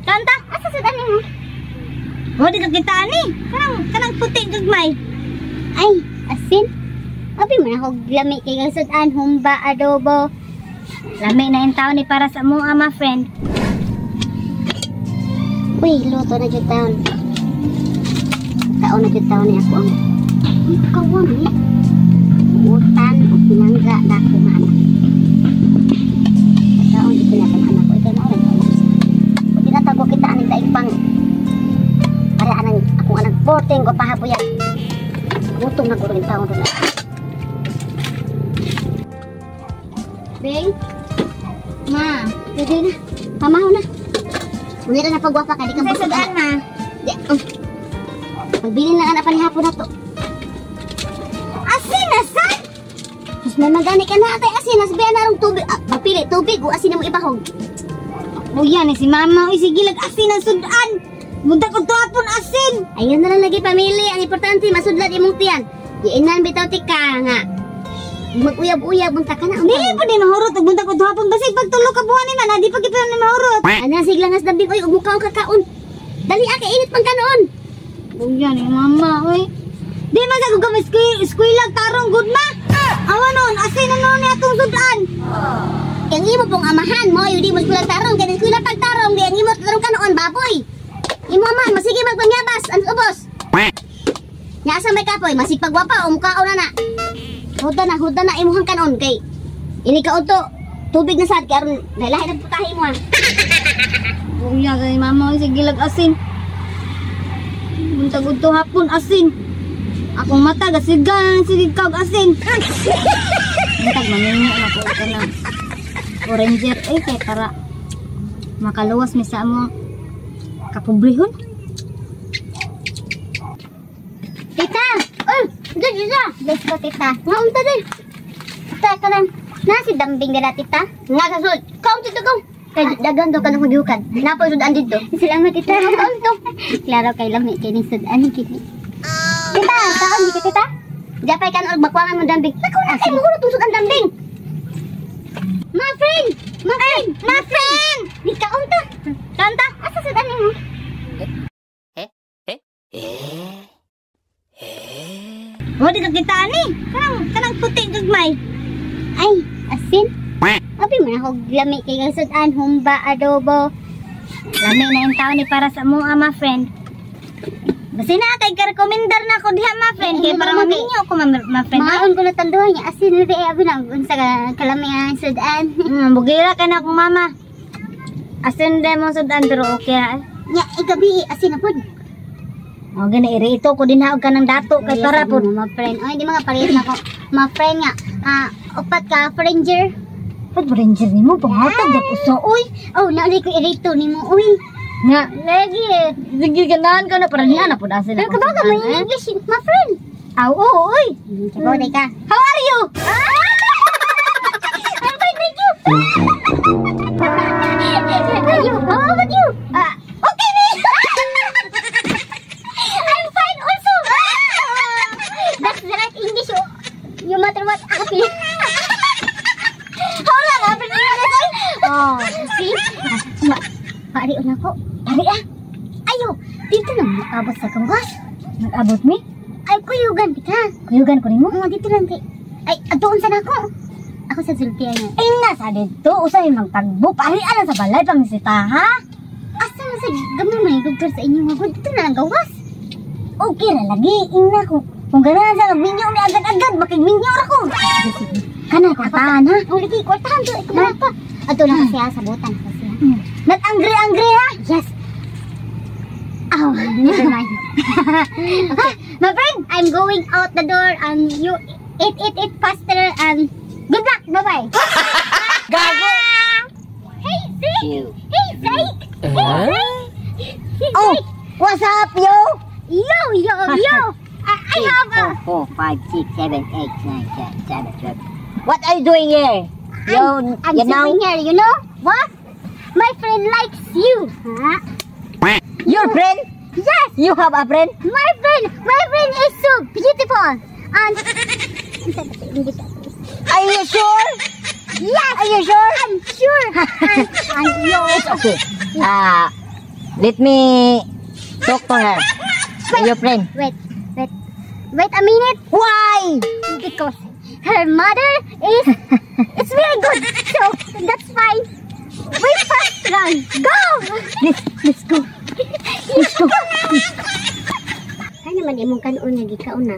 Kanta, asa sa dani mo? Wa di ka kita ani. Kanang puti gagmay. Ay, asin. Abi man ako lami kay sudan humba adobo. Lami na yung tao ni para sa mga ama friend. Uy, luto na jud taon. Kaon na jud taon ni ako ang kawan ni. Utan o pinangga dako nga anak. Kaon di pinakan anak ko kay mao rin. Di na tago kita ani daig pang. Para anang akong anak porteng ko pahaboyan. Gutom na guro yung taon doon. Beng, ma, pwede na. Pamahaw na. Ulit na pagwapa ka, di ka Sa sadaan ma. Pagbili na anak pa ni hapon na to. Asin na sad. Mas may magani ka na atay asin. Nasbihan na rin tubig. Mapili, tubig o asin na mo ipahog. O yan si mama. Uy, sige lag-asin ang sudan. Munta ko to hapon asin. Ayun na lang lagi pamili. Ang importante, masudlad imong tiyan. Iinan bitaw tika nga. Mag-uyab-uyab, bunta ka na. Dili pa din mahurot. Munta ko to hapon. Basig pagtulog ka buwan ni man. Di pa kita na mahurot. Ano, siglangas dambing. Uy, umukaw kakaon. Dali aka, init pang kanoon. O yan mama. Uy. Di man sa kung squillag tarong good ma. Awa nun. Asin na nun atong sudan. Yang imo pong amahan mo. Yung di mo sikulang tarong. Ganyan sikulang pagtarong. Di ang imo tarong kanoon, baboy. Imo man, masige magpangyabas. Ano ubos? Nyasa may kapoy, masig pagwapa o mukao na na. Huda na imuhang kanon kay ini ka to tubig na sad kay aron lahi na putahi mo. Uya kay mama uy sige lag-asin. Munta gud to hapon asin. Akong mata gasigan sige kag asin. Muntag maninyo na ko kana. Oranger kay para makaluwas mi sa mo kapobrehon. Tita! Oh! Dito! Let's go, tita. Ngaunta din. Tita, ka lang. Nasi dambing nila, tita. Nga kasod. Kaun, tita, kaun. Kaya dagan daw ka lang hudyukan. Napo sudan dito. Salamat, tita. Kaun to. Klaro kay lami. Kaya ning sudan. Kini. Tita, kaun dito, tita. Japay ka na bakwangan mo dambing. Nakuha ay mahulot ang sudan dambing. My friend! My friend! My friend! Di kaun to. Kanta? Asa sudan mo? Wa di ka kita ani. Kanang puti gagmay. Ay, asin. Abi man ako lami kay sudan humba adobo. Lami na yung tao ni para sa mga ama friend. Basi na kay ka-recommendar na ako diha ma friend kay para maminyo ko ma friend. Maon ko na tanduhan niya asin ri abi nang unsa kalami ang sudan. Bugira ka na akong mama. Asin din mo sudan pero okay ra. Nya igabi asin na pud. O gani irito ko din haog ka ng dato kay para po. Ma friend. Ay di mga parehas na ko. Ma friend nga. Upat ka friender. Pag ranger nimo panghatag ko so uy. Oh, naali ko irito nimo uy. Nga lagi sige ganahan ka na para niya na pud asin. Pero kabaga mo yung English, ma friend. Aw oo uy. Sabaw ka. How are you? I'm fine, thank you. How about you? Okay me. I'm fine also. That's the right English. No matter what, happy. Hold on, happy na oy. Oh, see? Pari na ko. Dari Ayo, dito na makabot sa kawas. Nag-abot mi? Ay, kuyugan kita. Kuyugan ko nimo. Oo, dito lang kay. Ay, doon sa nako. Ako sa Zulpia niya. Ay nasa dito usay magtagbo pari ana sa balay pangisita ha. Asa na sa gamay may lugar sa inyo mga dito na lang gawas. Okay ra lagi ina ko. Kung ganahan sa minyo mi agad-agad makigminyo ra ko. Kana kwartahan ha. Oh, lagi kwartahan to. Ito na pa. Ato na kasi sa butan kasi. Nag-angry ha. Yes. Oh, never mind. Okay, My friend, I'm going out the door and you eat faster and good luck. Bye-bye. gago. Hey, Zeke! Hey, Zeke! Hey, Zeke! Oh, what's up yo? Yo! I have a... 4, 5, 6, 7, 8, 9, 10, 11, 12. What are you doing here? I'm sitting here, you know? What? My friend likes you. Huh? Your friend? Yes! You have a friend? My friend is so beautiful. And... Are you sure? Yes! Are you sure? I'm sure. And yours. Okay. Let me talk to her. Your friend. Wait a minute. Why? Because her mother is it's very good. So that's fine. Wait fast run. Go! Let's go. Let's go. Kaya naman imong kanon nga gikauna.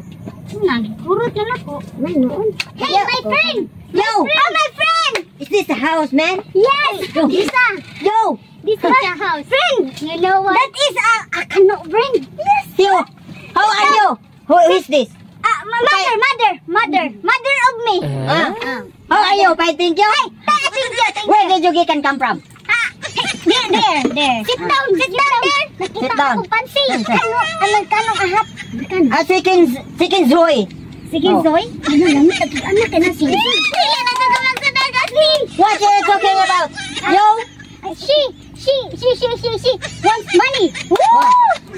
Urot na ako. Man noon. Hey, my friend! Yo! Oh, my friend! Is this a house, man? Yes! Lisa! Yo! This is a house. Friend! You know what? That is a kano friend. Yes! Yo! How are you? Who is this? Mother of me. How are you? Fighting you? Thank you. Where did you come from? There. Sit down there. Nakita Sit down. ako pansin. Okay. Kanong ahat. Chicken Zoe. Sige, Oh. Zoe. Ano lang, anak ka na siya. Sige, nagkakalang sa dagasi. What are you talking about? Yo! She wants money.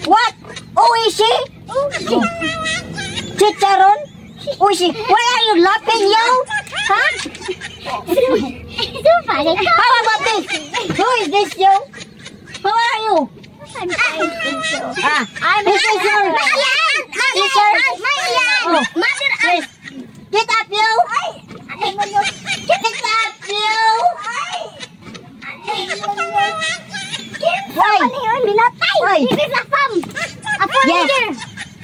What? Who is she? Chicharon? Who is she? Why are you laughing, yo? Huh? So funny. How about this? Who is this, yo? How are you? This is your sister. Oh, yes. Get up, yo! Get up, yo! Why? Why? This is a farm. A Yes.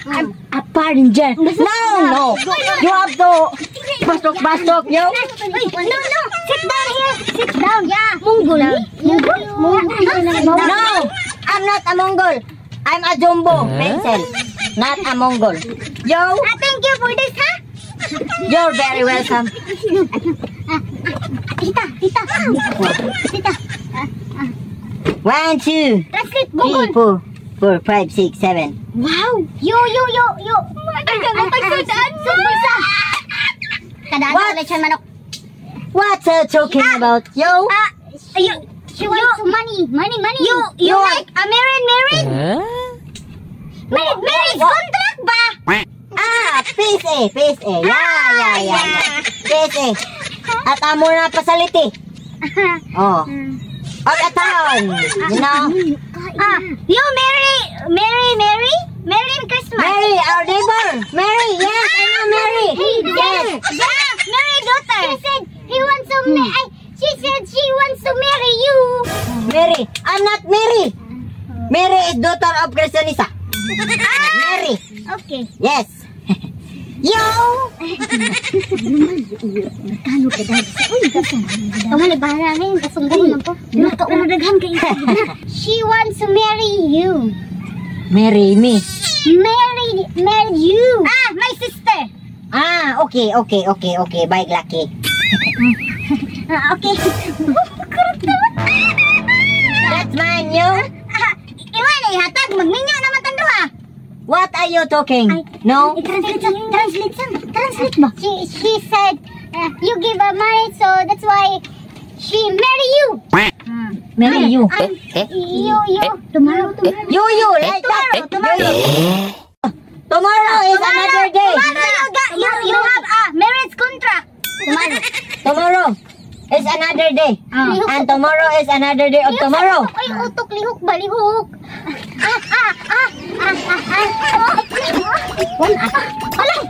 foreigner. A passenger. No. You have to bastok, yo. No. Sit down here. Sit down. Yeah. Mongol. No, I'm not a Mongol. I'm a Jumbo pencil, not a Mongol. Yo, Thank you for this, ha? you're very welcome. Tita. 1, 2, Translate 3, Google. 4, 5, 6, 7. Wow. Yo. Kadaan What? ulit siya manok. What's talking about, yo? She wants money. You What? like a married? Marriage contract ba? PSA. Yeah. PSA. At amo na pasaliti. Oh. Of a town, you know? You Merry Christmas. Mary, our neighbor. Mary, yes, I know Mary. Yes. Yeah, Mary daughter. She said she wants to marry you. Mary. I'm not Mary. Mary is daughter of Christianisa. Mary. Okay. Yes. Yo! Kamu bahala rin, kasungguhan ako. Nakaunadaghan kayo. She wants to marry you. Marry me. Marry you. My sister. Okay. Bye, Lucky. Okay. That's mine, yo. Iwan eh, hatag. Magminyo naman tanduha. What are you talking? No? Translate ba? She said, you give her money, so that's why she marry you. Marry you. You. Tomorrow. You, like that. Tomorrow is another day. You have a marriage contract. Tomorrow is another day. And tomorrow is another day of tomorrow. Ay, utok, lihok ba, lihok? Halay,